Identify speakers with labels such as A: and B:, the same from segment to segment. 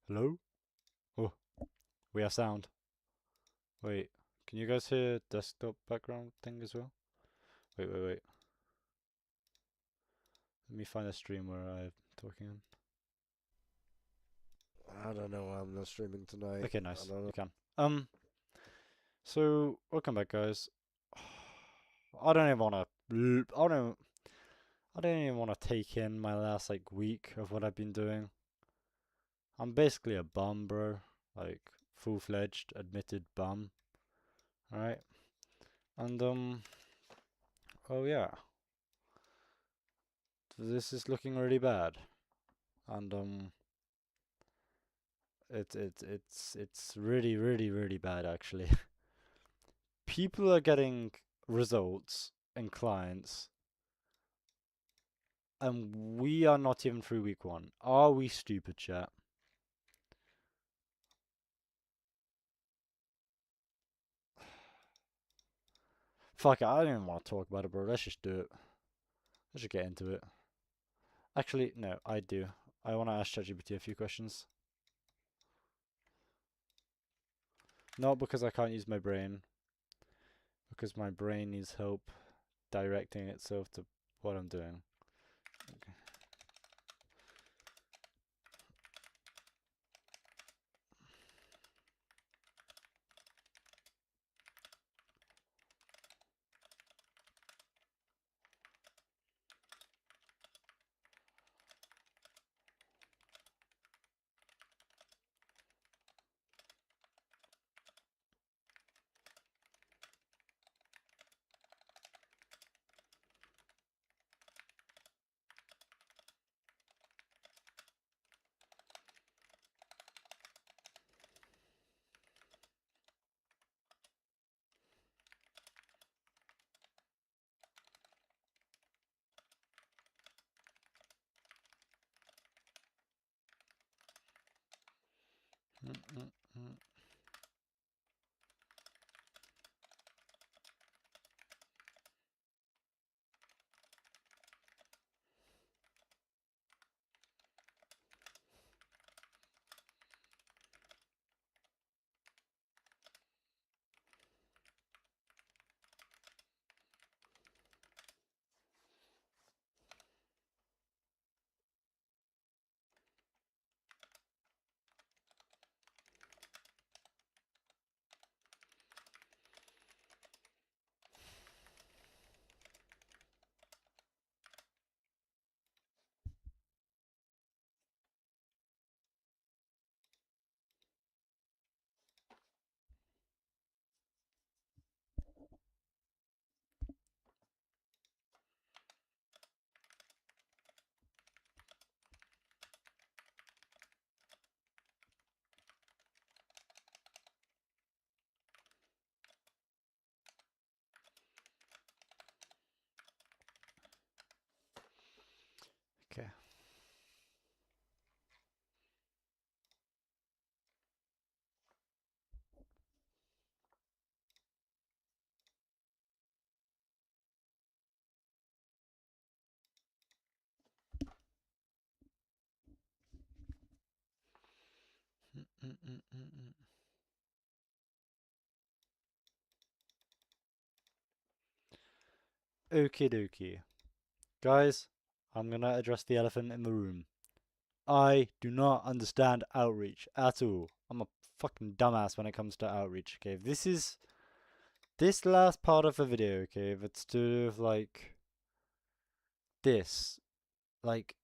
A: Hello? Oh, we have sound. Wait, can you guys hear desktop background thing as well? Wait. Let me find a stream where I'm talking on.
B: I don't know why I'm not streaming tonight.
A: Okay,
B: I
A: nice.
B: don't know.
A: You can. So welcome back, guys. I don't even wanna. I don't even wanna take in my last like week of what I've been doing. I'm basically a bum, bro. Like full-fledged, admitted bum. All right. And oh yeah, this is looking really bad. And it's really bad actually. People are getting results and clients, and we are not even through week one. Are we stupid, chat? Fuck it, I don't even want to talk about it, bro. Let's just do it. Let's just get into it. Actually, no, I do. I want to ask ChatGPT a few questions. Not because I can't use my brain, because my brain needs help directing itself to what I'm doing. Okay. Mm, mm, mm. Okay. Mm, mm, mm, mm, mm. Okie dokie. Guys, I'm gonna address the elephant in the room. I do not understand outreach at all. I'm a fucking dumbass when it comes to outreach, okay? This last part of the video, okay, if it's to do with like this, like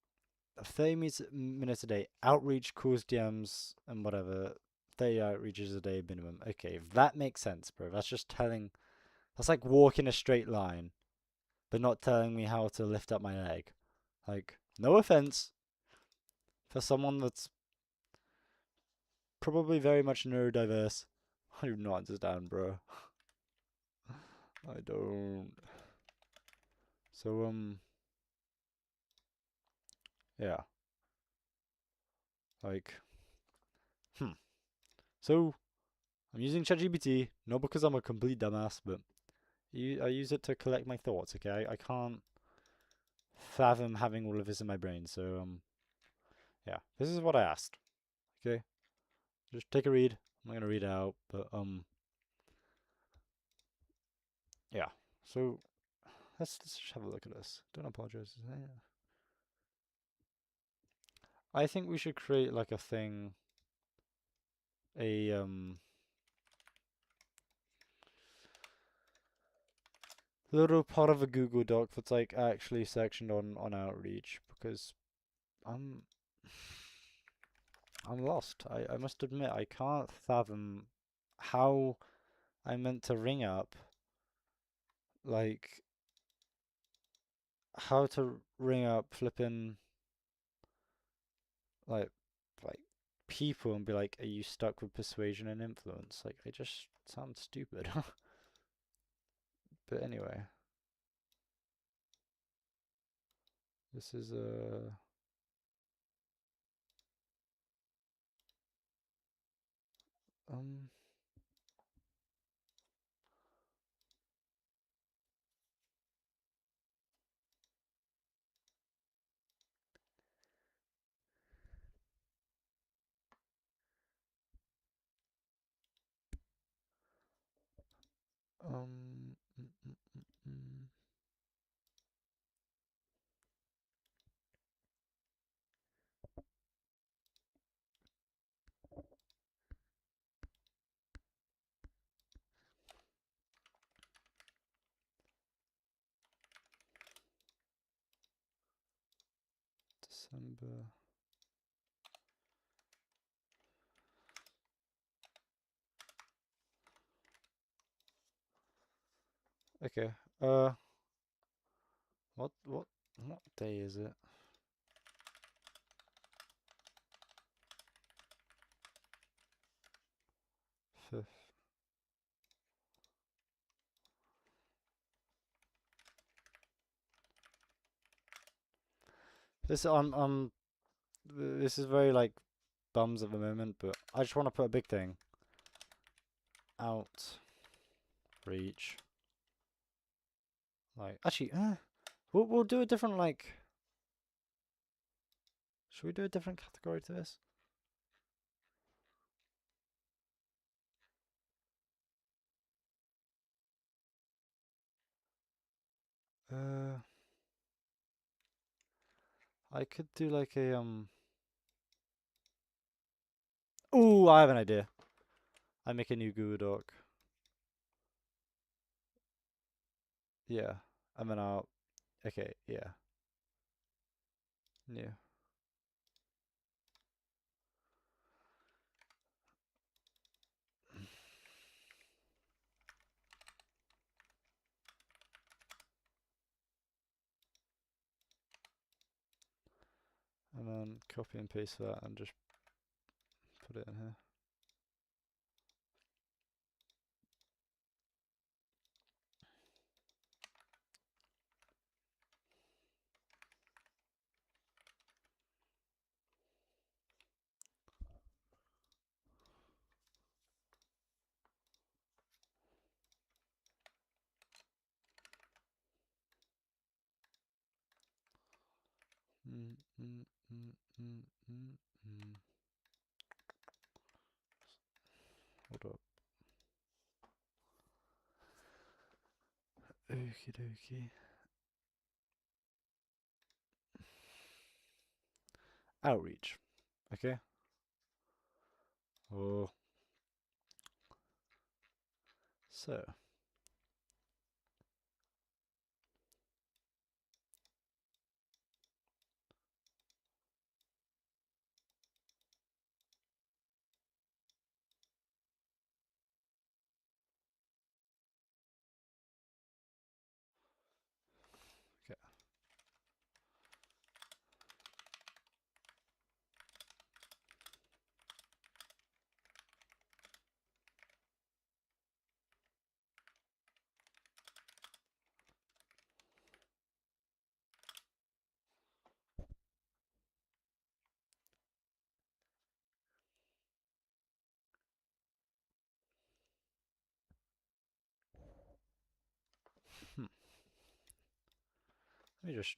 A: 30 minutes a day, outreach, calls, DMs, and whatever, 30 outreaches a day minimum. Okay, if that makes sense, bro. That's just telling, that's like walking a straight line, but not telling me how to lift up my leg. Like, no offense for someone that's probably very much neurodiverse. I do not understand, bro. I don't. So, yeah. Like, hmm. So, I'm using ChatGPT, not because I'm a complete dumbass, but I use it to collect my thoughts, okay? I can't fathom having all of this in my brain, so, yeah. This is what I asked, okay? Just take a read. I'm not gonna read it out, but yeah. So let's just have a look at this. Don't apologize. I think we should create like a thing, a little part of a Google Doc that's like actually sectioned on outreach because I'm I'm lost. I must admit I can't fathom how I meant to ring up, like how to ring up flipping like like people and be like, are you stuck with persuasion and influence? Like I just sound stupid. But anyway, this is um um mm, mm, mm, mm. December. Okay. What day is it? Fifth. This this is very like bums at the moment, but I just want to put a big thing. Outreach. Like actually, we'll do a different like. Should we do a different category to this? Uh, I could do like a Ooh, I have an idea. I make a new Google Doc. Yeah, and then I'll. Okay, yeah, yeah. And then copy and paste that and just put it in here. Mm, mm, mm, mm, mm, mm. Hold up. Okie dokie. Outreach. Okay. Oh, so. Okay. Hmm. Let me just.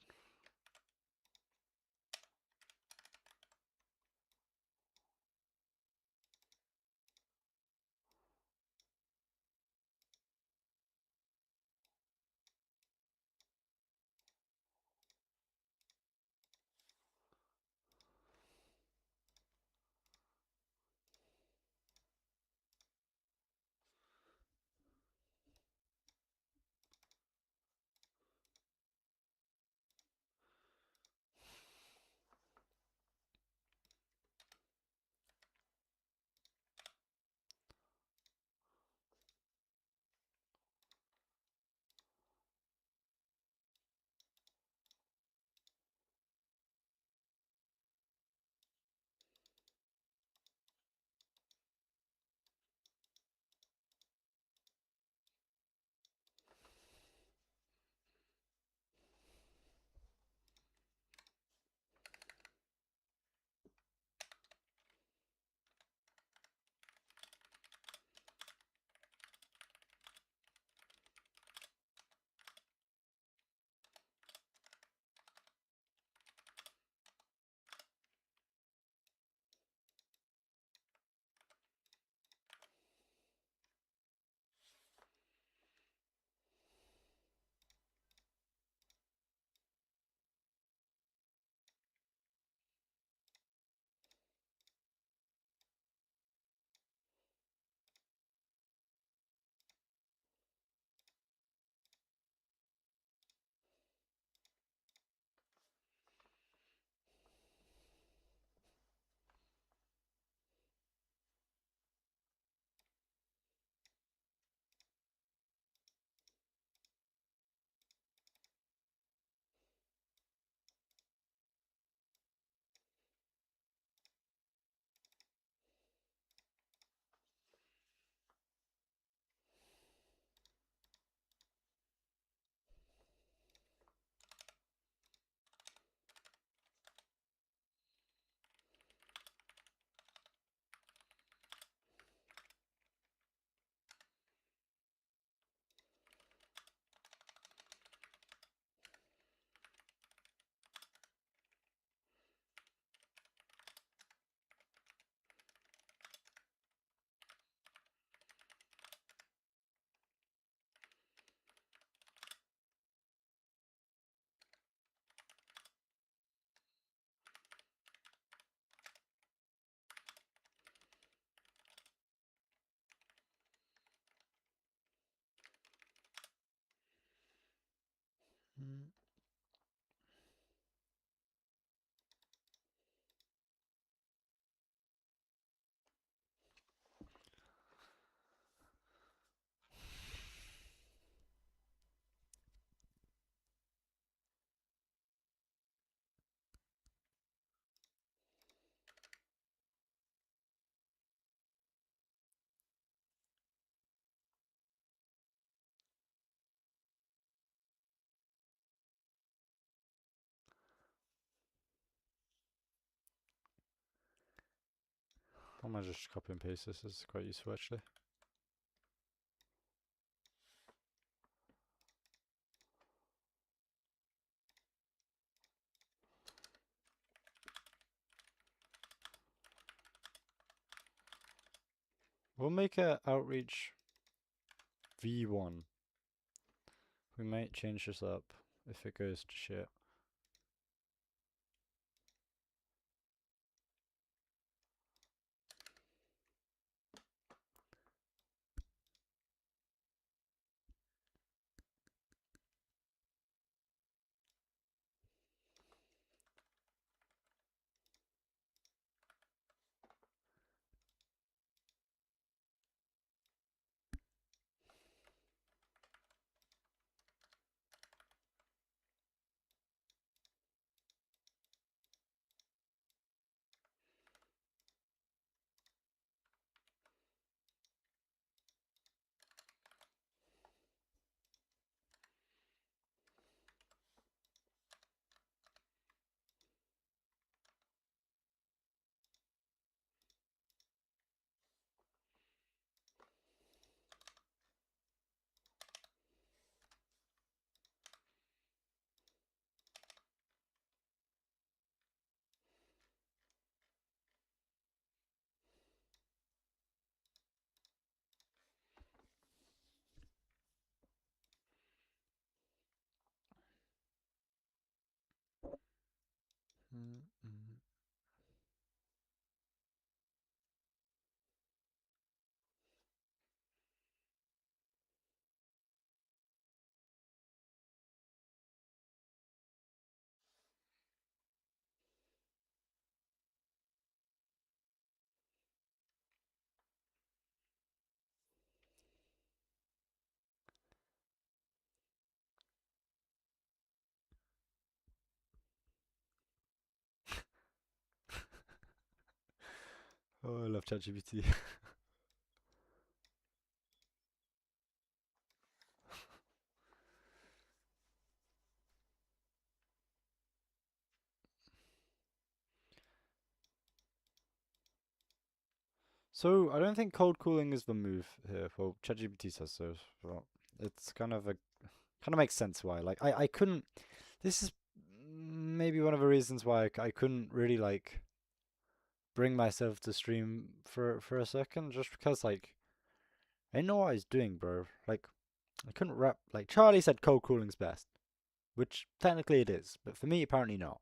A: I might just copy and paste this. This is quite useful actually. We'll make a outreach V1. We might change this up if it goes to shit. Mm -mm. Oh, I love ChatGPT. So I don't think cold cooling is the move here. Well, ChatGPT says so. Well, it's kind of makes sense why. Like I couldn't. This is maybe one of the reasons why I couldn't really like bring myself to stream for a second, just because like I didn't know what I was doing, bro. Like I couldn't wrap. Like Charlie said, cold cooling's best, which technically it is, but for me apparently not.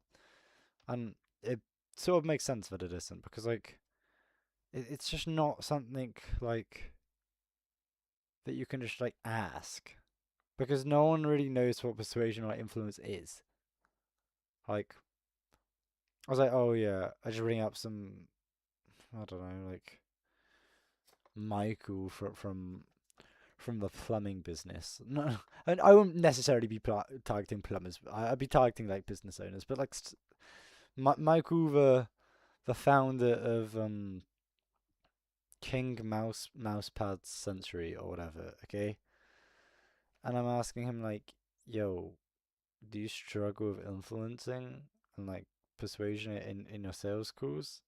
A: And it sort of makes sense that it isn't because like it's just not something like that you can just like ask because no one really knows what persuasion or influence is. Like I was like, oh yeah, I just bring up some I don't know like Michael from the plumbing business. No, and I wouldn't necessarily be targeting plumbers. I'd be targeting like business owners, but like Michael the founder of King Mousepad Sensory or whatever. Okay, and I'm asking him like, yo, do you struggle with influencing and like persuasion in your sales calls?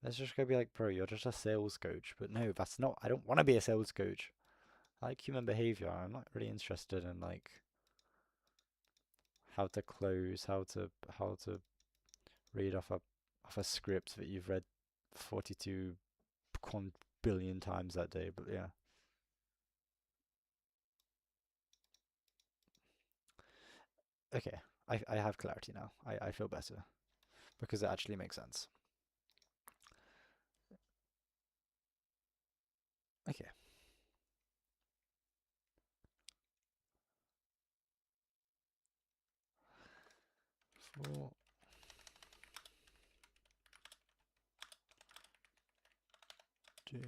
A: That's just gonna be like, bro, you're just a sales coach. But no, that's not. I don't want to be a sales coach. I like human behavior. I'm not really interested in like how to close, how to read off a script that you've read 42 billion times that day. But yeah, okay. I have clarity now. I feel better because it actually makes sense. Okay. For do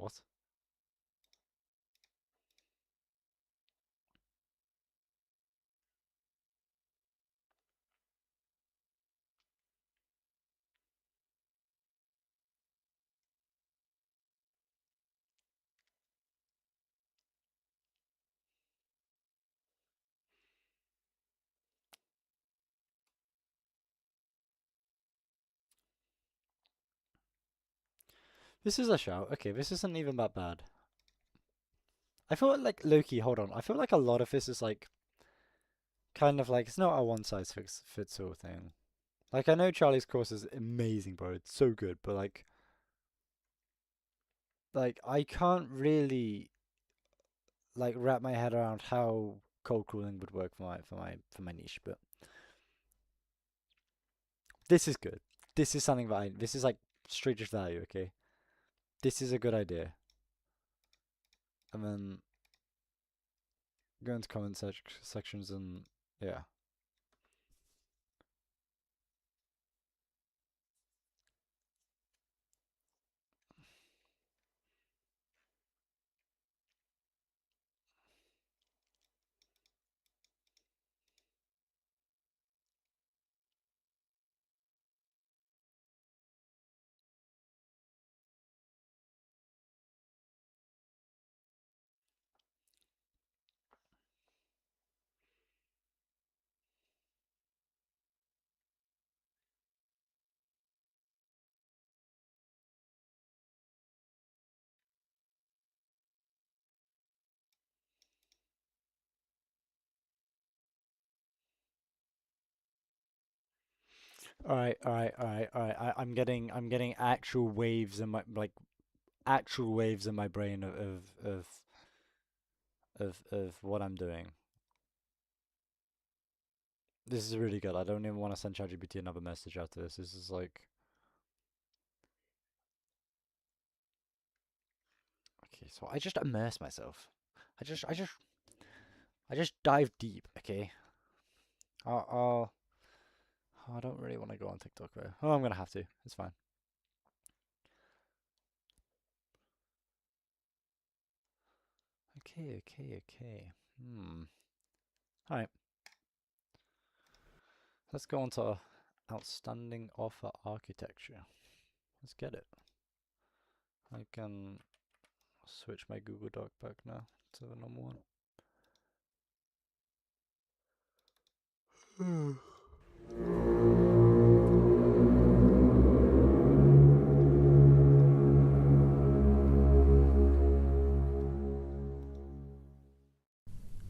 A: What? This is a shout. Okay, this isn't even that bad. I feel like Loki, hold on. I feel like a lot of this is like kind of like it's not a one size fits all thing. Like I know Charlie's course is amazing, bro. It's so good, but like I can't really like wrap my head around how cold cooling would work for my niche, but this is good. This is something that this is like street value, okay? This is a good idea. And then go into comment sections and yeah. All right. I'm getting actual waves in my like actual waves in my brain of what I'm doing. This is really good. I don't even want to send ChatGPT another message after this. This is like okay. So I just immerse myself. I just I just I just dive deep. Okay. I'll, I'll oh, I don't really want to go on TikTok though. Oh, I'm gonna have to. It's fine. Okay. All right. Let's go on to outstanding offer architecture. Let's get it. I can switch my Google Doc back now to the normal one.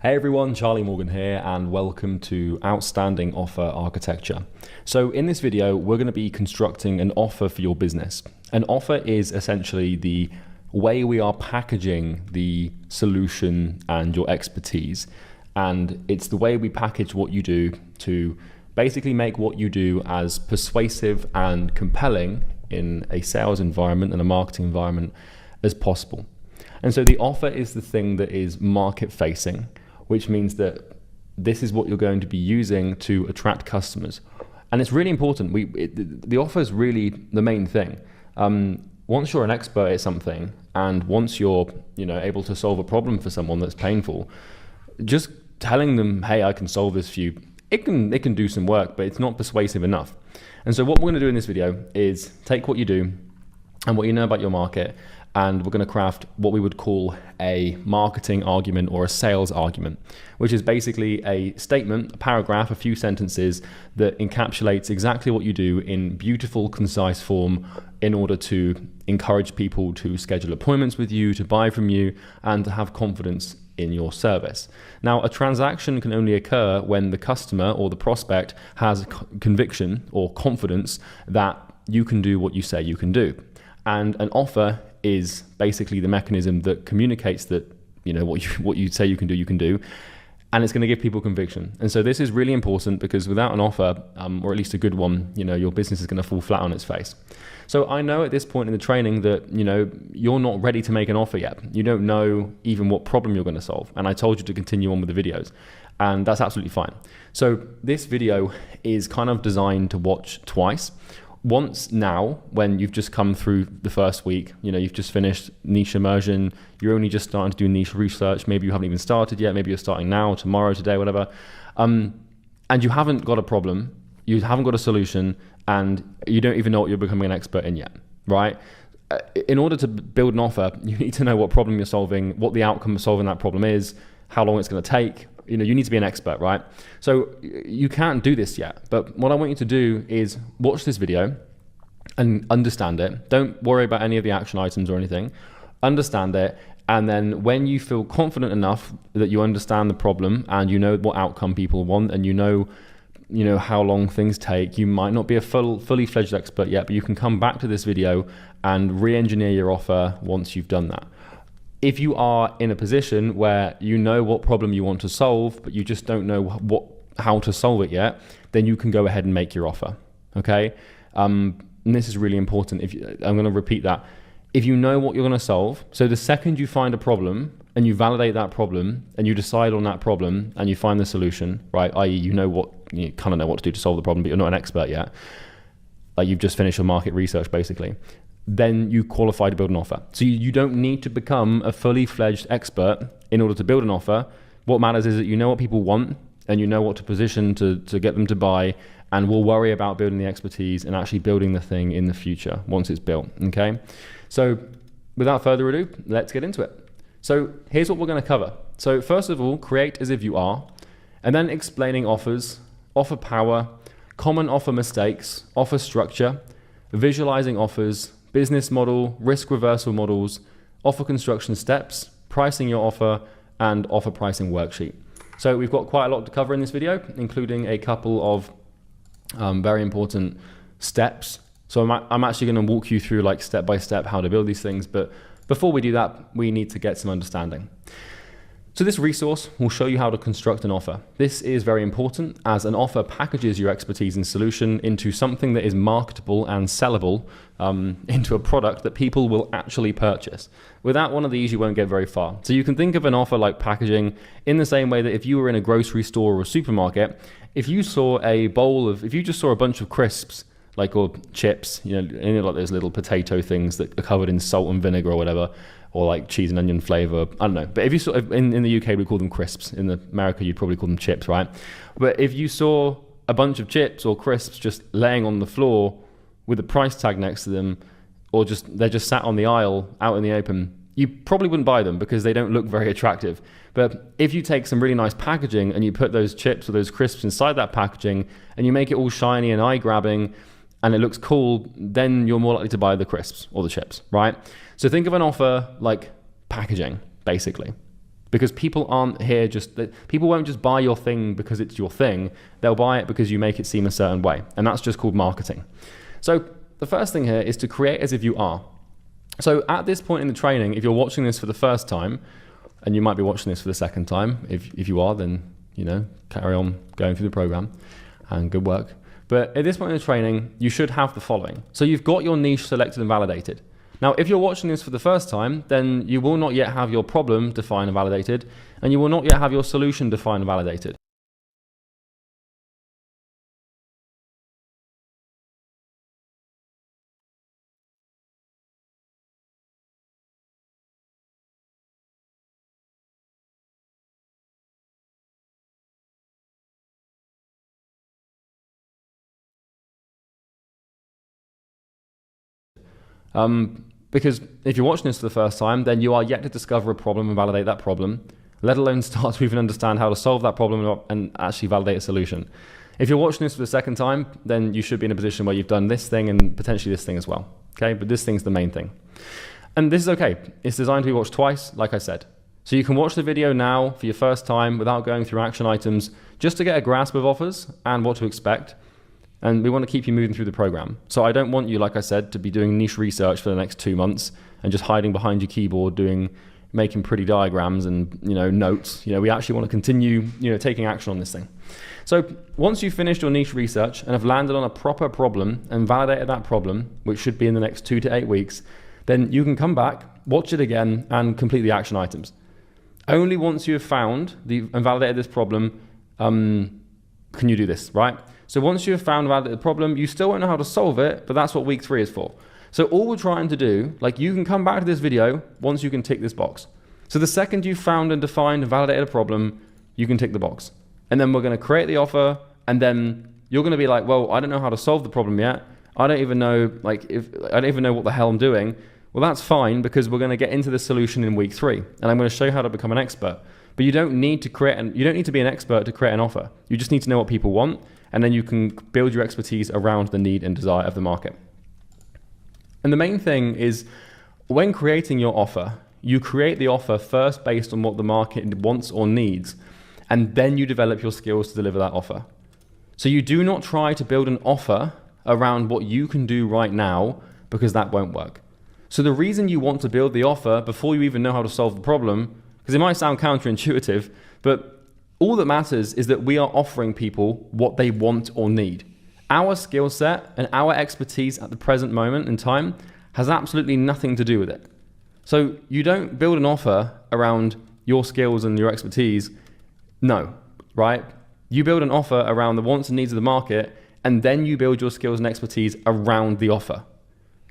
C: Hey everyone, Charlie Morgan here and welcome to Outstanding Offer Architecture. So in this video, we're going to be constructing an offer for your business. An offer is essentially the way we are packaging the solution and your expertise. And it's the way we package what you do to basically make what you do as persuasive and compelling in a sales environment and a marketing environment as possible. And so the offer is the thing that is market facing, which means that this is what you're going to be using to attract customers. And it's really important. The offer is really the main thing. Once you're an expert at something, and once you're able to solve a problem for someone that's painful, just telling them, hey, I can solve this for you, it can do some work, but it's not persuasive enough. And so what we're gonna do in this video is take what you do and what you know about your market, and we're going to craft what we would call a marketing argument or a sales argument, which is basically a statement, a paragraph, a few sentences that encapsulates exactly what you do in beautiful, concise form in order to encourage people to schedule appointments with you, to buy from you, and to have confidence in your service. Now, a transaction can only occur when the customer or the prospect has conviction or confidence that you can do what you say you can do. And an offer is basically the mechanism that communicates that what you say you can do, and it's going to give people conviction. And so this is really important because without an offer, or at least a good one, your business is going to fall flat on its face. So I know at this point in the training that you're not ready to make an offer yet. You don't know even what problem you're going to solve, and I told you to continue on with the videos, and that's absolutely fine. So this video is kind of designed to watch twice. once now, when you've just come through the first week, you've just finished niche immersion, you're only just starting to do niche research, maybe you haven't even started yet, maybe you're starting now, tomorrow, today, whatever, and you haven't got a problem, you haven't got a solution, and you don't even know what you're becoming an expert in yet, right? In order to build an offer, you need to know what problem you're solving, what the outcome of solving that problem is, how long it's going to take. You need to be an expert, right? So you can't do this yet, but what I want you to do is watch this video and understand it. Don't worry about any of the action items or anything. Understand it, and then when you feel confident enough that you understand the problem and you know what outcome people want, and you know how long things take, you might not be a fully fledged expert yet, but you can come back to this video and re-engineer your offer once you've done that. If you are in a position where you know what problem you want to solve, but you just don't know how to solve it yet, then you can go ahead and make your offer, okay? And this is really important. I'm going to repeat that. If you know what you're going to solve, so the second you find a problem and you validate that problem and you decide on that problem and you find the solution, right? I.e., you kind of know what to do to solve the problem, but you're not an expert yet. Like you've just finished your market research, basically. Then you qualify to build an offer. So you don't need to become a fully fledged expert in order to build an offer. What matters is that you know what people want and you know what to position to get them to buy, and we'll worry about building the expertise and actually building the thing in the future once it's built, okay? So without further ado, let's get into it. So here's what we're going to cover. So first of all, create as if you are, and then explaining offers, offer power, common offer mistakes, offer structure, visualizing offers, business model, risk reversal models, offer construction steps, pricing your offer, and offer pricing worksheet. So we've got quite a lot to cover in this video, including a couple of very important steps. So I'm actually going to walk you through like step by step how to build these things. But before we do that, we need to get some understanding. So this resource will show you how to construct an offer. This is very important, as an offer packages your expertise and solution into something that is marketable and sellable, into a product that people will actually purchase. Without one of these, you won't get very far. So you can think of an offer like packaging in the same way that if you were in a grocery store or a supermarket, if you just saw a bunch of crisps, or chips, like those little potato things that are covered in salt and vinegar or whatever, or like cheese and onion flavor, I don't know. But if you saw, in the UK we call them crisps. In America you'd probably call them chips, right? But if you saw a bunch of chips or crisps just laying on the floor with a price tag next to them, or they're just sat on the aisle out in the open, you probably wouldn't buy them because they don't look very attractive. But if you take some really nice packaging and you put those chips or those crisps inside that packaging and you make it all shiny and eye-grabbing and it looks cool, then you're more likely to buy the crisps or the chips, right? So think of an offer like packaging, basically. Because people aren't here people won't just buy your thing because it's your thing. They'll buy it because you make it seem a certain way. And that's just called marketing. So the first thing here is to create as if you are. So at this point in the training, if you're watching this for the first time, and you might be watching this for the second time, if you are, then carry on going through the program, and good work. But at this point in the training, you should have the following. So you've got your niche selected and validated. Now, if you're watching this for the first time, then you will not yet have your problem defined and validated, and you will not yet have your solution defined and validated. Because if you're watching this for the first time, then you are yet to discover a problem and validate that problem, let alone start to even understand how to solve that problem and actually validate a solution. If you're watching this for the second time, then you should be in a position where you've done this thing and potentially this thing as well. Okay, but this thing's the main thing. And this is okay. It's designed to be watched twice, like I said. So you can watch the video now for your first time without going through action items, just to get a grasp of offers and what to expect. And we want to keep you moving through the program. So I don't want you, like I said, to be doing niche research for the next 2 months and just hiding behind your keyboard making pretty diagrams and notes. We actually want to continue taking action on this thing. So once you've finished your niche research and have landed on a proper problem and validated that problem, which should be in the next 2 to 8 weeks, then you can come back, watch it again, and complete the action items. Only once you have found and validated this problem, can you do this, right? So once you've found the problem, you still won't know how to solve it, but that's what week 3 is for. So all we're trying to do, like you can come back to this video once you can tick this box. So the second you've found and defined and validated a problem, you can tick the box. And then we're going to create the offer, and then you're going to be like, well, I don't know how to solve the problem yet. I don't even know, I don't even know what the hell I'm doing. Well, that's fine, because we're going to get into the solution in week 3, and I'm going to show you how to become an expert. But you don't need to be an expert to create an offer. You just need to know what people want, and then you can build your expertise around the need and desire of the market. And the main thing is, when creating your offer, you create the offer first based on what the market wants or needs, and then you develop your skills to deliver that offer. So you do not try to build an offer around what you can do right now, because that won't work. So the reason you want to build the offer before you even know how to solve the problem, because it might sound counterintuitive, but all that matters is that we are offering people what they want or need. Our skill set and our expertise at the present moment in time has absolutely nothing to do with it. So you don't build an offer around your skills and your expertise. No, right? You build an offer around the wants and needs of the market, and then you build your skills and expertise around the offer.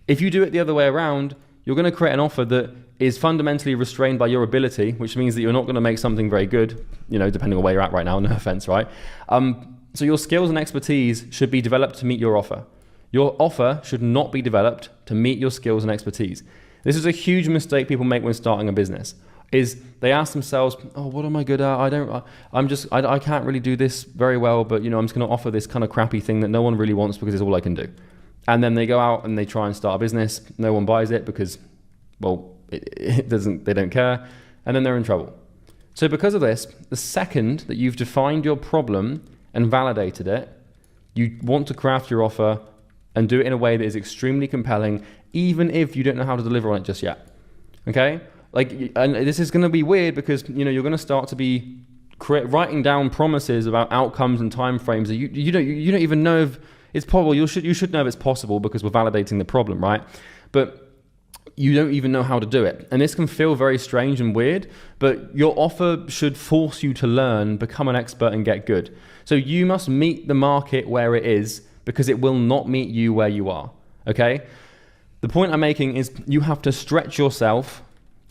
C: If you do it the other way around, you're going to create an offer that is fundamentally restrained by your ability, which means that you're not going to make something very good, depending on where you're at right now, no offense, right? So your skills and expertise should be developed to meet your offer. Your offer should not be developed to meet your skills and expertise. This is a huge mistake people make when starting a business, is they ask themselves, oh, what am I good at? I can't really do this very well, but I'm just going to offer this kind of crappy thing that no one really wants because it's all I can do. And then they go out and they try and start a business. No one buys it because, well, they don't care. And then they're in trouble. So because of this, the second that you've defined your problem and validated it, you want to craft your offer and do it in a way that is extremely compelling, even if you don't know how to deliver on it just yet. Okay? And this is going to be weird because, you're going to start to be writing down promises about outcomes and timeframes that you don't even know if it's possible. You should know if it's possible because we're validating the problem, right? But you don't even know how to do it. And this can feel very strange and weird, but your offer should force you to learn, become an expert, and get good. So you must meet the market where it is, because it will not meet you where you are, okay? The point I'm making is you have to stretch yourself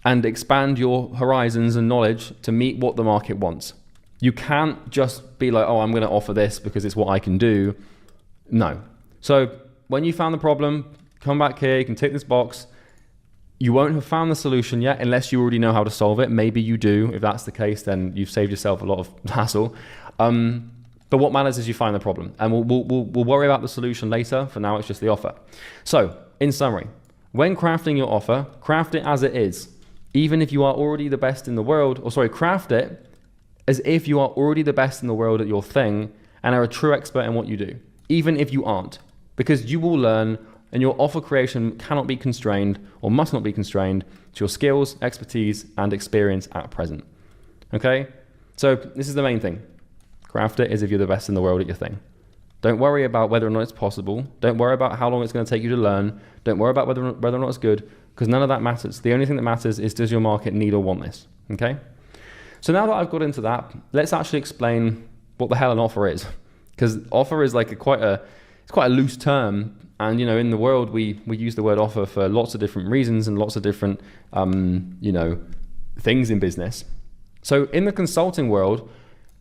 C: and expand your horizons and knowledge to meet what the market wants. You can't just be like, oh, I'm going to offer this because it's what I can do. No. So when you found the problem, come back here, you can tick this box. You won't have found the solution yet unless you already know how to solve it. Maybe you do. If that's the case, then you've saved yourself a lot of hassle. But what matters is you find the problem. And we'll worry about the solution later. For now, it's just the offer. So, in summary, when crafting your offer, craft it as it is. Even if you are already the best in the world, craft it as if you are already the best in the world at your thing and are a true expert in what you do, even if you aren't. Because you will learn, and your offer creation cannot be constrained or must not be constrained to your skills, expertise, and experience at present. Okay? So this is the main thing. Craft it as if you're the best in the world at your thing. Don't worry about whether or not it's possible. Don't worry about how long it's going to take you to learn. Don't worry about whether or not it's good, because none of that matters. The only thing that matters is, does your market need or want this? Okay? So now that I've got into that, let's actually explain what the hell an offer is. Because offer is like quite a loose term. And, in the world, we use the word offer for lots of different reasons and lots of different, things in business. So in the consulting world,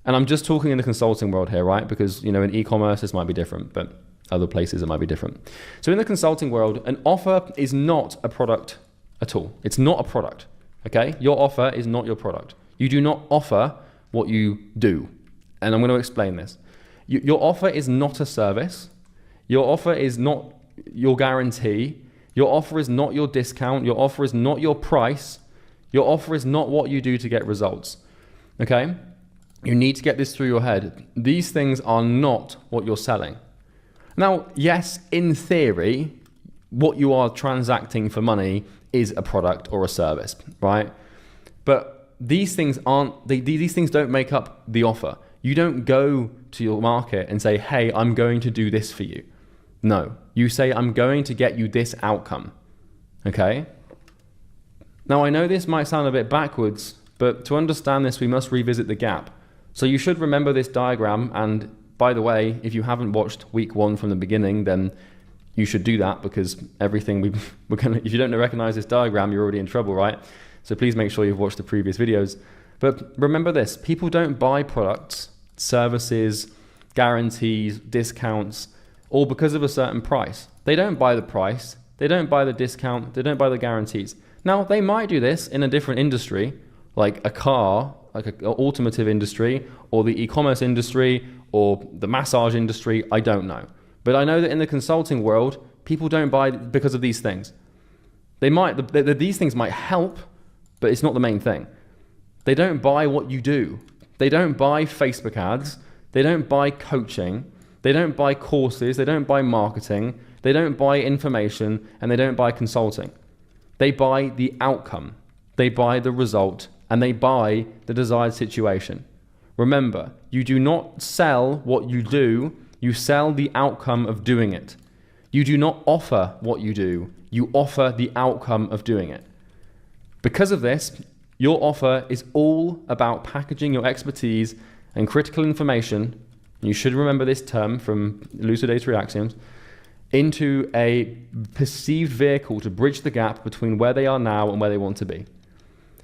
C: and I'm just talking in the consulting world here, right? Because, in e-commerce, this might be different, but other places it might be different. So in the consulting world, an offer is not a product at all. It's not a product, okay? Your offer is not your product. You do not offer what you do. And I'm going to explain this. Your offer is not a service. Your offer is not your guarantee. Your offer is not your discount. Your offer is not your price. Your offer is not what you do to get results, okay? You need to get this through your head. These things are not what you're selling. Now, yes, in theory, what you are transacting for money is a product or a service, right? But these things these things don't make up the offer. You don't go to your market and say, hey, I'm going to do this for you. No, you say, I'm going to get you this outcome, okay? Now, I know this might sound a bit backwards, but to understand this, we must revisit the gap. So you should remember this diagram, and by the way, if you haven't watched week 1 from the beginning, then you should do that, because everything we're gonna, if you don't recognize this diagram, you're already in trouble, right? So please make sure you've watched the previous videos. But remember this, people don't buy products, services, guarantees, discounts, all because of a certain price. They don't buy the price, they don't buy the discount, they don't buy the guarantees. Now, they might do this in a different industry, like a car, like an automotive industry, or the e-commerce industry, or the massage industry, I don't know. But I know that in the consulting world, people don't buy because of these things. They might, these things might help, but it's not the main thing. They don't buy what you do. They don't buy Facebook ads. They don't buy coaching. They don't buy courses. They don't buy marketing. They don't buy information, and they don't buy consulting. They buy the outcome. They buy the result, and they buy the desired situation. Remember, you do not sell what you do. You sell the outcome of doing it. You do not offer what you do. You offer the outcome of doing it. Because of this, your offer is all about packaging your expertise and critical information, you should remember this term from elucidatory axioms, into a perceived vehicle to bridge the gap between where they are now and where they want to be.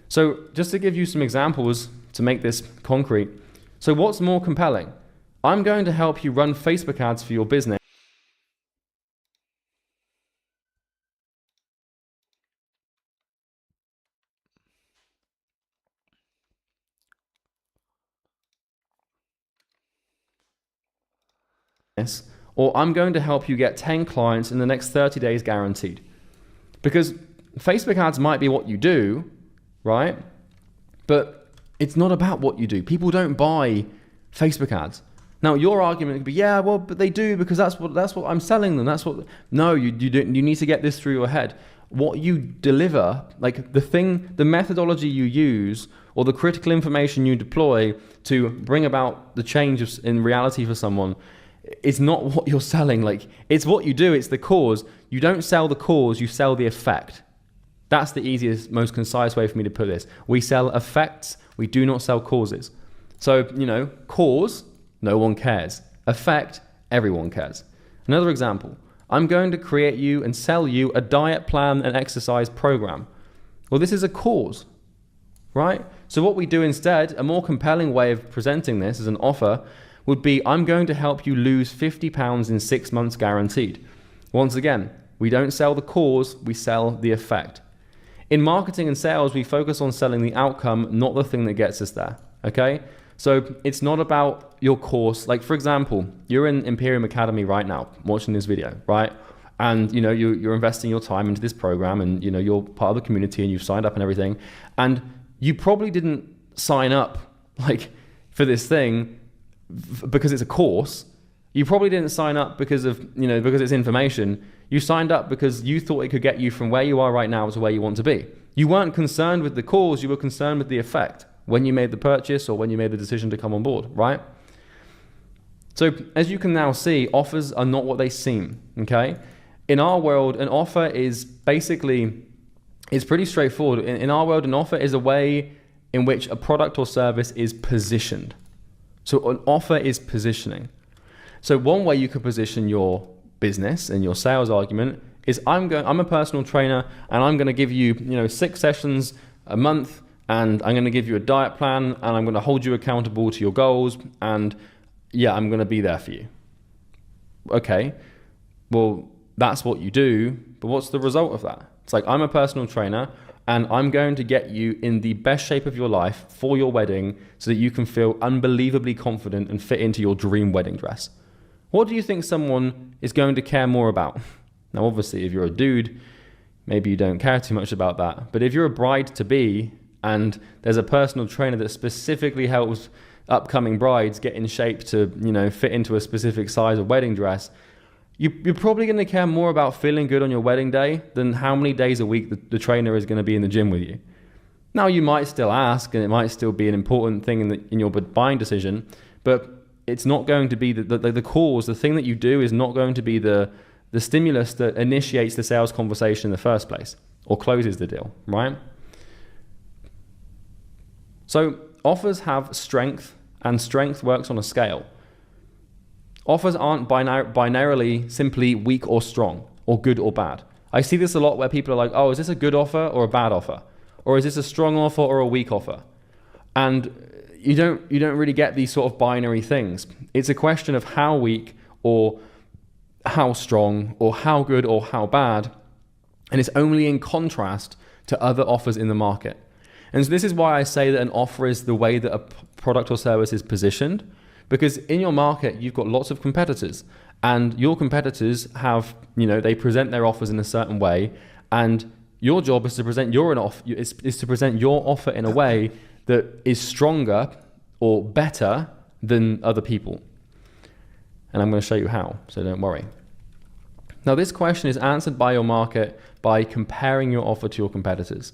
C: So just to give you some examples to make this concrete, so what's more compelling? I'm going to help you run Facebook ads for your business. Or I'm going to help you get 10 clients in the next 30 days guaranteed. Because Facebook ads might be what you do, right? But it's not about what you do. People don't buy Facebook ads. Now your argument could be, yeah, well, but they do, because that's what I'm selling them. That's what. No, you need to get this through your head. What you deliver, like the methodology you use, or the critical information you deploy to bring about the change in reality for someone, it's not what you're selling. Like, it's what you do, it's the cause. You don't sell the cause, you sell the effect. That's the easiest, most concise way for me to put this. We sell effects, we do not sell causes. So, cause, no one cares. Effect, everyone cares. Another example, I'm going to create you and sell you a diet plan and exercise program. Well, this is a cause, right? So what we do instead, a more compelling way of presenting this as an offer, would be, I'm going to help you lose 50 pounds in 6 months guaranteed. Once again, we don't sell the cause, we sell the effect. In marketing and sales, we focus on selling the outcome, not the thing that gets us there, okay? So it's not about your course. Like, for example, you're in Imperium Academy right now, watching this video, right? And you're investing your time into this program, and you're part of the community and you've signed up and everything. And you probably didn't sign up for this thing because it's a course. You probably didn't sign up because it's information. You signed up because you thought it could get you from where you are right now to where you want to be. You weren't concerned with the cause, you were concerned with the effect when you made the purchase or when you made the decision to come on board, right? So as you can now see, offers are not what they seem, okay? In our world, an offer is basically, it's pretty straightforward. In our world, an offer is a way in which a product or service is positioned. So an offer is positioning. So one way you could position your business and your sales argument is, I'm a personal trainer and I'm going to give you 6 sessions a month, and I'm going to give you a diet plan, and I'm going to hold you accountable to your goals, and yeah, I'm going to be there for you. Okay, well, that's what you do, but what's the result of that? It's like, I'm a personal trainer and I'm going to get you in the best shape of your life for your wedding so that you can feel unbelievably confident and fit into your dream wedding dress. What do you think someone is going to care more about? Now, obviously, if you're a dude, maybe you don't care too much about that. But if you're a bride-to-be and there's a personal trainer that specifically helps upcoming brides get in shape to, fit into a specific size of wedding dress, you're probably going to care more about feeling good on your wedding day than how many days a week the trainer is going to be in the gym with you. Now, you might still ask, and it might still be an important thing in your buying decision, but it's not going to be the cause. The thing that you do is not going to be the stimulus that initiates the sales conversation in the first place or closes the deal, right? So offers have strength, and strength works on a scale. Offers aren't binarily simply weak or strong, or good or bad. I see this a lot where people are like, oh, is this a good offer or a bad offer? Or is this a strong offer or a weak offer? And you don't really get these sort of binary things. It's a question of how weak or how strong or how good or how bad. And it's only in contrast to other offers in the market. And so this is why I say that an offer is the way that a product or service is positioned, because in your market, you've got lots of competitors, and your competitors have, they present their offers in a certain way, and your job is to present is to present your offer in a way that is stronger or better than other people. And I'm going to show you how, so don't worry. Now, this question is answered by your market by comparing your offer to your competitors.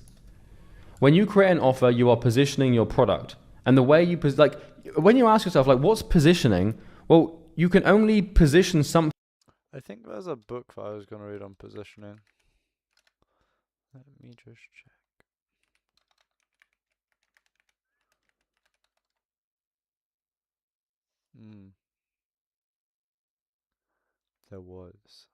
C: When you create an offer, you are positioning your product. And the way you, when you ask yourself, what's positioning? Well, you can only position something.
A: I think there's a book that I was going to read on positioning. Let me just check. There was.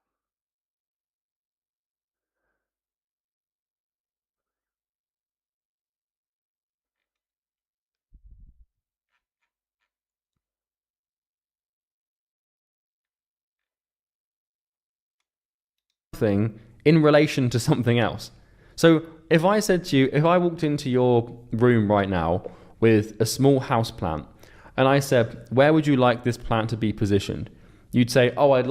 C: In relation to something else. So if I said to you, if I walked into your room right now with a small house plant, and I said, where would you like this plant to be positioned? You'd say, oh, I'd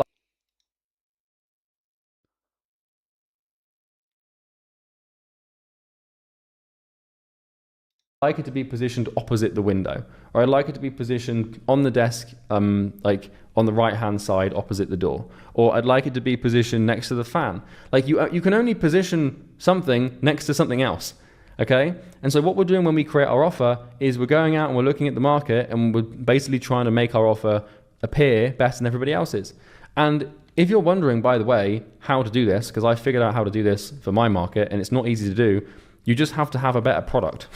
C: like it to be positioned opposite the window, or I'd like it to be positioned on the desk, like on the right-hand side opposite the door, or I'd like it to be positioned next to the fan. Like you can only position something next to something else, okay? And so what we're doing when we create our offer is we're going out and we're looking at the market and we're basically trying to make our offer appear better than everybody else's. And if you're wondering, by the way, how to do this, because I figured out how to do this for my market and it's not easy to do, you just have to have a better product.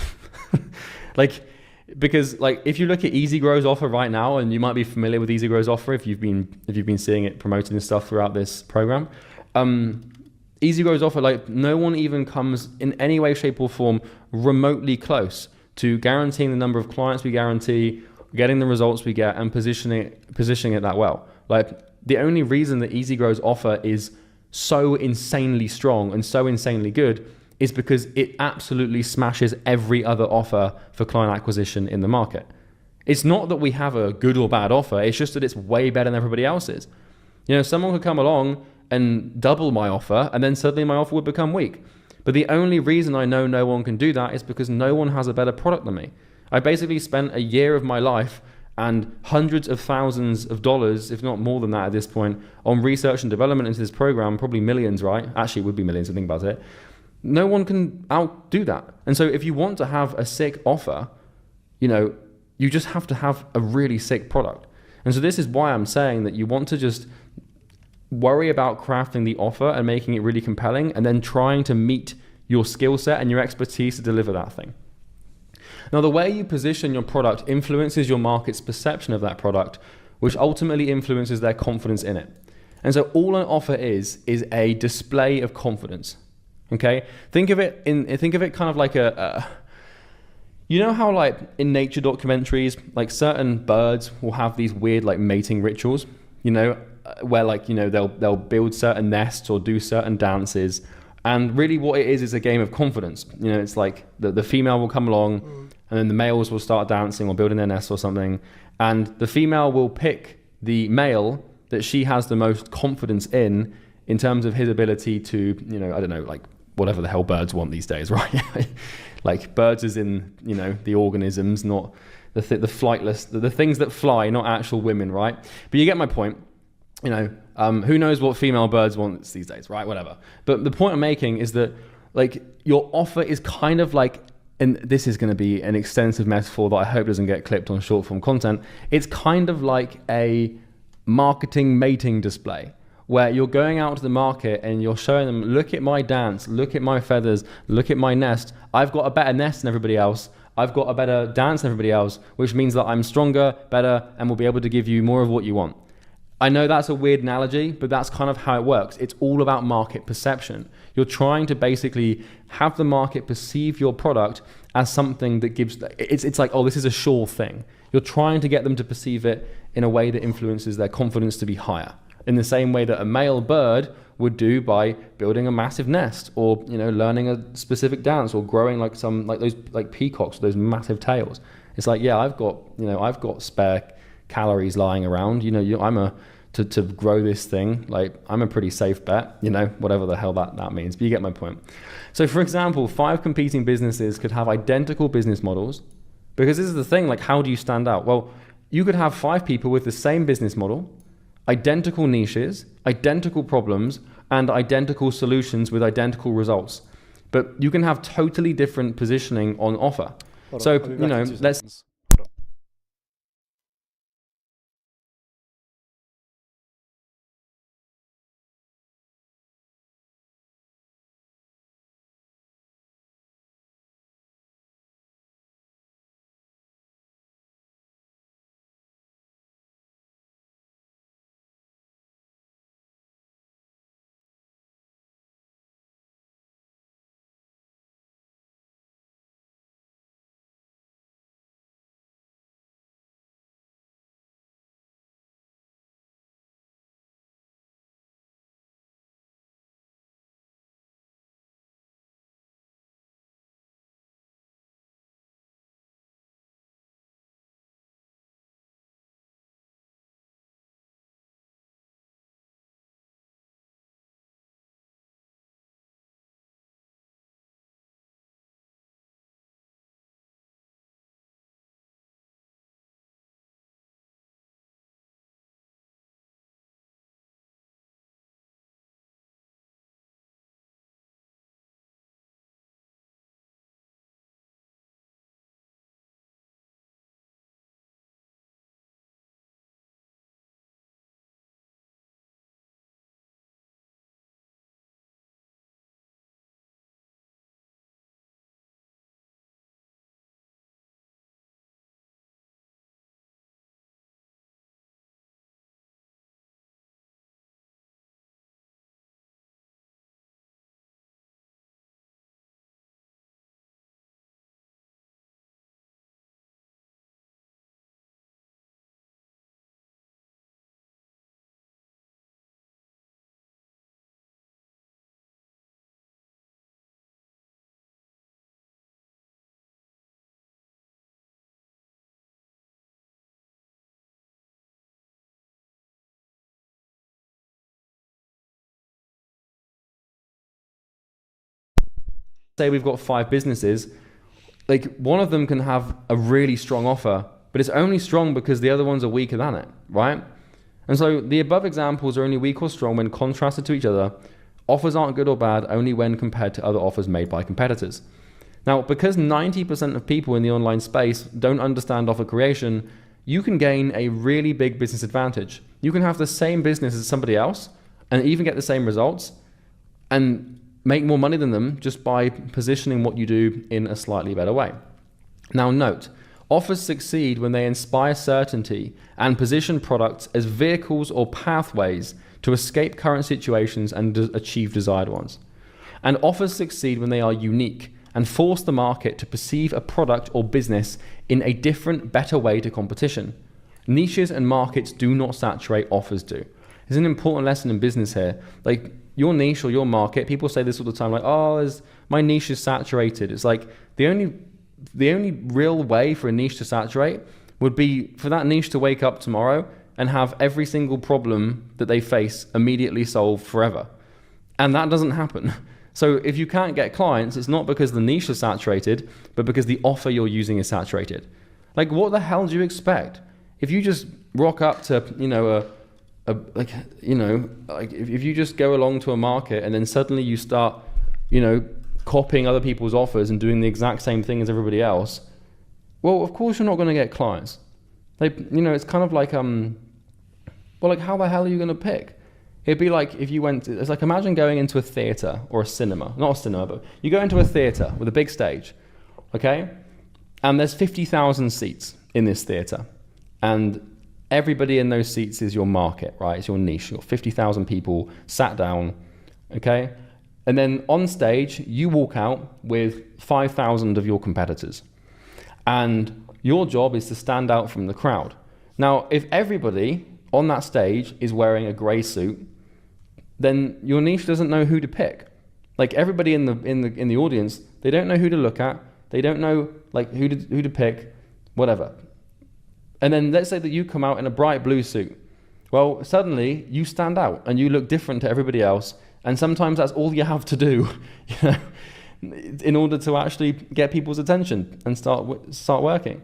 C: Because if you look at EasyGrow's offer right now, and you might be familiar with EasyGrow's offer if you've been seeing it promoted and stuff throughout this program, EasyGrow's offer, no one even comes in any way, shape or form remotely close to guaranteeing the number of clients we guarantee, getting the results we get, and positioning it that well. The only reason that EasyGrow's offer is so insanely strong and so insanely good is because it absolutely smashes every other offer for client acquisition in the market. It's not that we have a good or bad offer, it's just that it's way better than everybody else's. Someone could come along and double my offer, and then suddenly my offer would become weak. But the only reason I know no one can do that is because no one has a better product than me. I basically spent a year of my life and hundreds of thousands of dollars, if not more than that at this point, on research and development into this program, probably millions, right? Actually, it would be millions, if you think about it. No one can outdo that. And so if you want to have a sick offer, you just have to have a really sick product. And so this is why I'm saying that you want to just worry about crafting the offer and making it really compelling, and then trying to meet your skill set and your expertise to deliver that thing. Now, the way you position your product influences your market's perception of that product, which ultimately influences their confidence in it. And so all an offer is a display of confidence. Okay, think of it kind of like how in nature documentaries, certain birds will have these weird mating rituals, where they'll build certain nests or do certain dances, and really what it is a game of confidence. It's the female will come along, and then the males will start dancing or building their nests or something, and the female will pick the male that she has the most confidence in terms of his ability to, I don't know, whatever the hell birds want these days, right? Birds as in, the organisms, not the flightless, the things that fly, not actual women, right? But you get my point. Who knows what female birds want these days, right? Whatever. But the point I'm making is that your offer is kind of and this is going to be an extensive metaphor that I hope doesn't get clipped on short form content. It's kind of like a marketing mating display, where you're going out to the market and you're showing them, look at my dance, look at my feathers, look at my nest. I've got a better nest than everybody else. I've got a better dance than everybody else, which means that I'm stronger, better, and will be able to give you more of what you want. I know that's a weird analogy, but that's kind of how it works. It's all about market perception. You're trying to basically have the market perceive your product as something that gives, it's like, oh, this is a sure thing. You're trying to get them to perceive it in a way that influences their confidence to be higher, in the same way that a male bird would do by building a massive nest, or learning a specific dance, or growing like those peacocks with those massive tails. It's like, yeah, I've got spare calories lying around. To grow this thing, like I'm a pretty safe bet, whatever the hell that means, but you get my point. So for example, 5 competing businesses could have identical business models, because this is the thing, like, how do you stand out? Well, you could have 5 people with the same business model, identical niches, identical problems, and identical solutions with identical results, but you can have totally different positioning on offer. So let's say we've got 5 businesses. Like, one of them can have a really strong offer, but it's only strong because the other ones are weaker than it, right? And so the above examples are only weak or strong when contrasted to each other. Offers aren't good or bad only when compared to other offers made by competitors. Now, because 90% of people in the online space don't understand offer creation, you can gain a really big business advantage. You can have the same business as somebody else and even get the same results and make more money than them just by positioning what you do in a slightly better way. Now note, offers succeed when they inspire certainty and position products as vehicles or pathways to escape current situations and achieve desired ones. And offers succeed when they are unique and force the market to perceive a product or business in a different, better way to competition. Niches and markets do not saturate, offers do. It's an important lesson in business here. Like, your niche or your market, people say this all the time, like, oh, my niche is saturated. It's like, the only real way for a niche to saturate would be for that niche to wake up tomorrow and have every single problem that they face immediately solved forever. And that doesn't happen. So if you can't get clients, it's not because the niche is saturated, but because the offer you're using is saturated. Like, what the hell do you expect? If you just rock up to, if you just go along to a market and then suddenly you start, copying other people's offers and doing the exact same thing as everybody else, well, of course you're not going to get clients. It's kind of like, how the hell are you going to pick? It'd be like if you it's like, imagine going into a theater or a cinema, not a cinema, but you go into a theater with a big stage, okay? And there's 50,000 seats in this theater. And Everybody in those seats is your market, right? It's your niche. You've got 50,000 people sat down, okay? And then on stage, you walk out with 5,000 of your competitors. And your job is to stand out from the crowd. Now, if everybody on that stage is wearing a gray suit, then your niche doesn't know who to pick. Like everybody in the audience, they don't know who to look at. They don't know like who to pick, whatever. And then let's say that you come out in a bright blue suit. Well, suddenly you stand out and you look different to everybody else. And sometimes that's all you have to do, you know, in order to actually get people's attention and start working.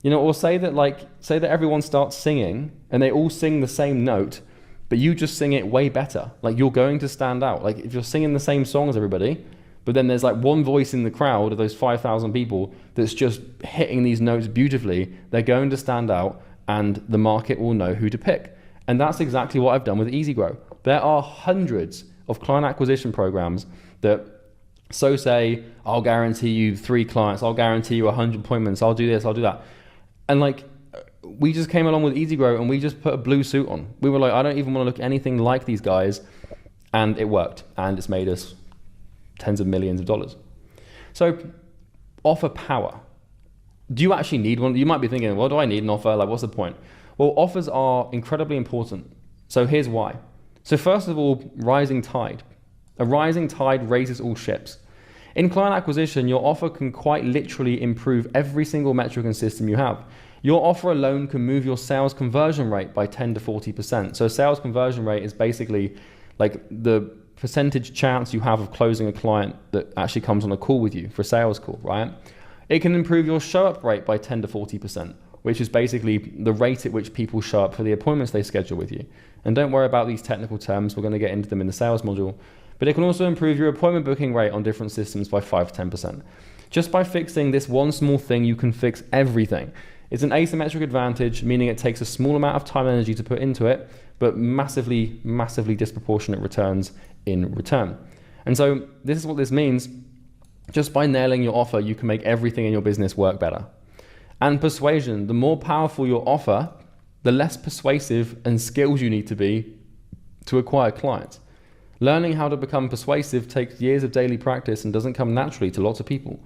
C: You know, or say that everyone starts singing and they all sing the same note, but you just sing it way better. Like you're going to stand out. Like if you're singing the same song as everybody, but then there's like one voice in the crowd of those 5,000 people that's just hitting these notes beautifully, they're going to stand out and the market will know who to pick. And that's exactly what I've done with EasyGrow. There are hundreds of client acquisition programs that say, I'll guarantee you 3 clients, I'll guarantee you 100 appointments, I'll do this, I'll do that. And like, we just came along with EasyGrow and we just put a blue suit on. We were like, I don't even want to look anything like these guys. And it worked. And it's made us tens of millions of dollars. So offer power. Do you actually need one? You might be thinking, well, do I need an offer? Like, what's the point? Well, offers are incredibly important. So here's why. So first of all, rising tide. A rising tide raises all ships. In client acquisition, your offer can quite literally improve every single metric and system you have. Your offer alone can move your sales conversion rate by 10 to 40%. So sales conversion rate is basically like the percentage chance you have of closing a client that actually comes on a call with you for a sales call, right? It can improve your show up rate by 10 to 40%, which is basically the rate at which people show up for the appointments they schedule with you. And don't worry about these technical terms, we're going to get into them in the sales module. But it can also improve your appointment booking rate on different systems by 5 to 10%. Just by fixing this one small thing, you can fix everything. It's an asymmetric advantage, meaning it takes a small amount of time and energy to put into it, but massively, massively disproportionate returns in return. And so this is what this means. Just by nailing your offer, you can make everything in your business work better. And persuasion, the more powerful your offer, the less persuasive and skilled you need to be to acquire clients. Learning how to become persuasive takes years of daily practice and doesn't come naturally to lots of people.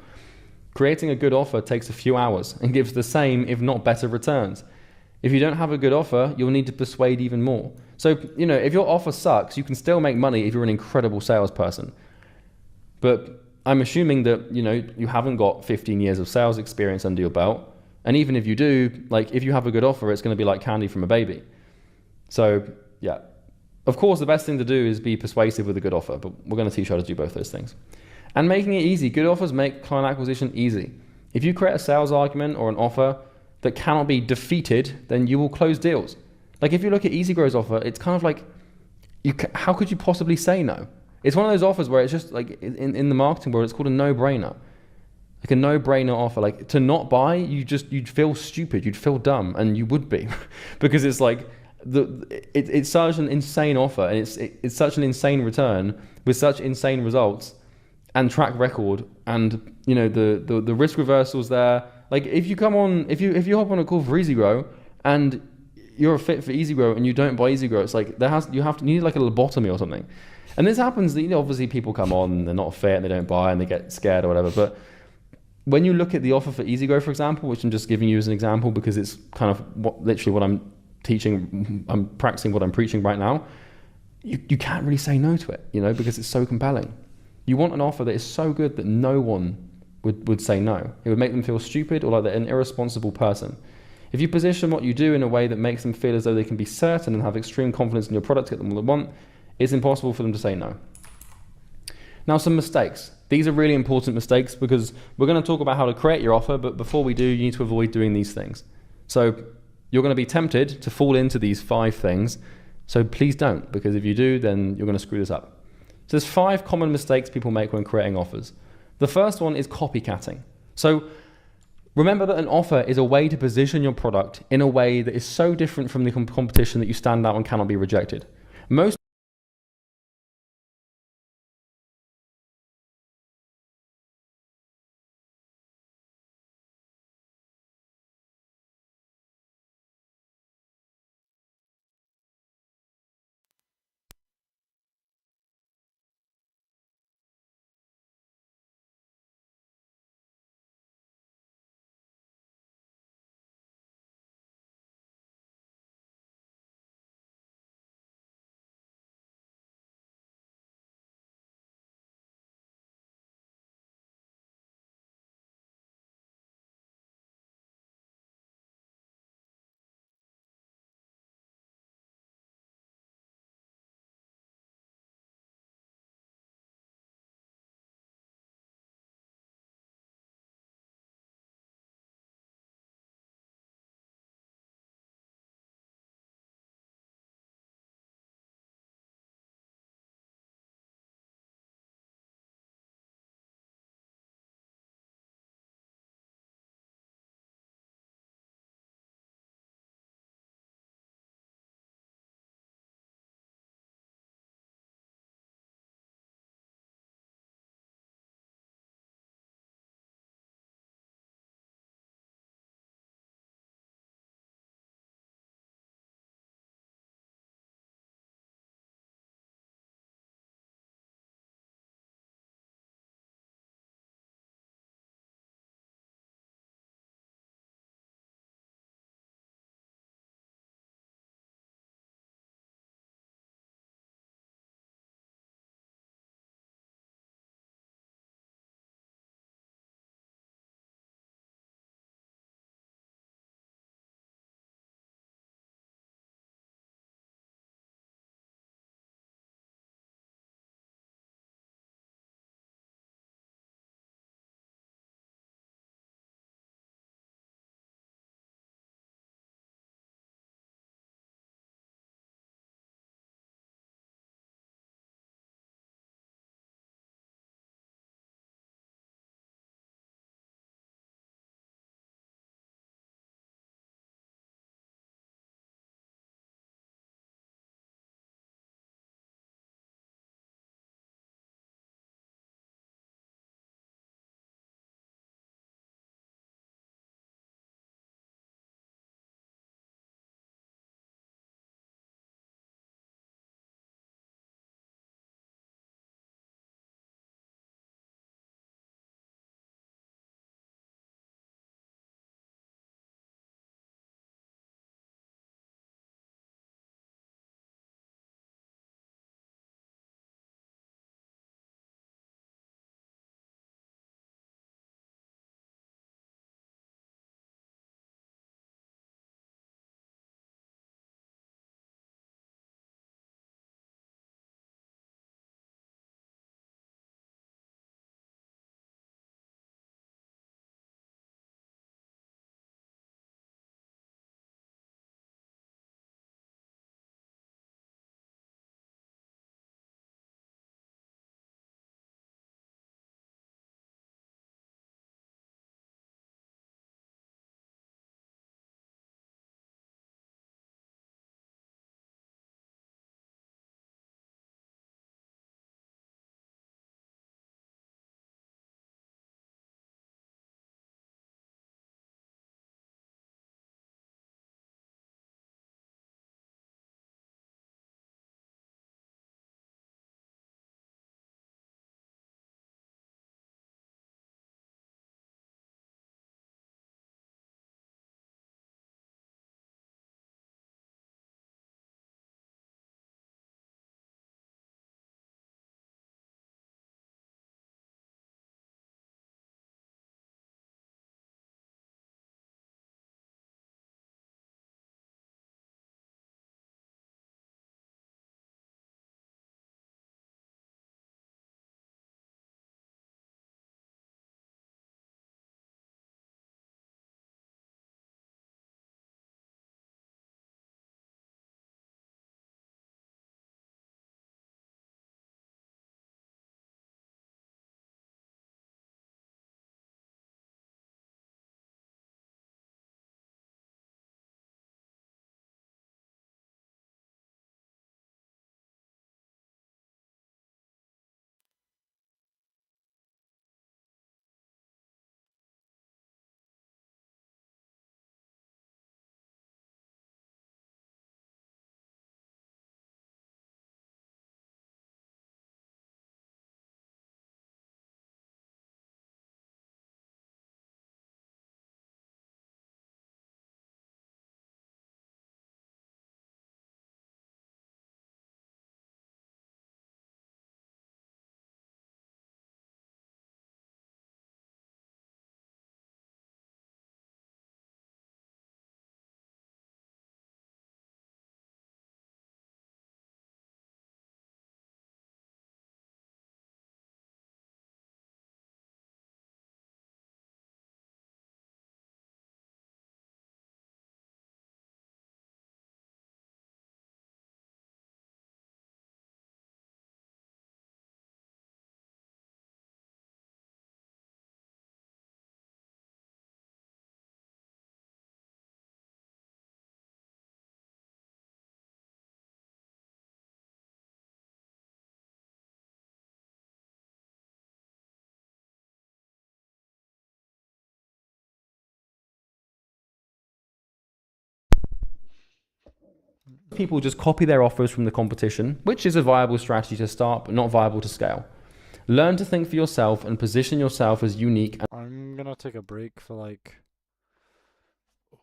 C: Creating a good offer takes a few hours and gives the same, if not better, returns. If you don't have a good offer, you'll need to persuade even more. So, you know, if your offer sucks, you can still make money if you're an incredible salesperson. But I'm assuming that, you know, you haven't got 15 years of sales experience under your belt. And even if you do, like if you have a good offer, it's going to be like candy from a baby. So, yeah. Of course, the best thing to do is be persuasive with a good offer, but we're going to teach you how to do both those things. And making it easy. Good offers make client acquisition easy. If you create a sales argument or an offer that cannot be defeated, then you will close deals. Like if you look at EasyGrow's offer, it's kind of like, how could you possibly say no? It's one of those offers where it's just like in the marketing world, it's called a no-brainer. Like a no-brainer offer. Like to not buy, you'd feel stupid, you'd feel dumb, and you would be because it's like, it's such an insane offer and it's such an insane return with such insane results and track record, and you know the risk reversals there. Like if you hop on a call for EasyGrow and you're a fit for EasyGrow and you don't buy EasyGrow, it's like you need like a lobotomy or something. And this happens, you know, obviously people come on and they're not fit and they don't buy and they get scared or whatever, but when you look at the offer for EasyGrow, for example, which I'm just giving you as an example because it's kind of literally what I'm teaching, I'm practicing what I'm preaching right now, you can't really say no to it, you know, because it's so compelling. You want an offer that is so good that no one would say no. It would make them feel stupid or like they're an irresponsible person. If you position what you do in a way that makes them feel as though they can be certain and have extreme confidence in your product to get them what they want, it's impossible for them to say no. Now, some mistakes. These are really important mistakes because we're going to talk about how to create your offer, but before we do, you need to avoid doing these things. So you're going to be tempted to fall into these 5 things. So please don't, because if you do, then you're going to screw this up. So there's 5 common mistakes people make when creating offers. The first one is copycatting. So remember that an offer is a way to position your product in a way that is so different from the competition that you stand out and cannot be rejected. Most People just copy their offers from the competition, which is a viable strategy to start, but not viable to scale. Learn to think for yourself and position yourself as unique.
A: I'm gonna take a break for like.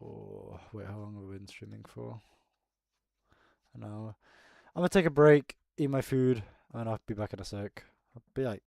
A: Oh, wait, how long have we been streaming for? An hour. I'm gonna take a break, eat my food, and I'll be back in a sec. I'll be like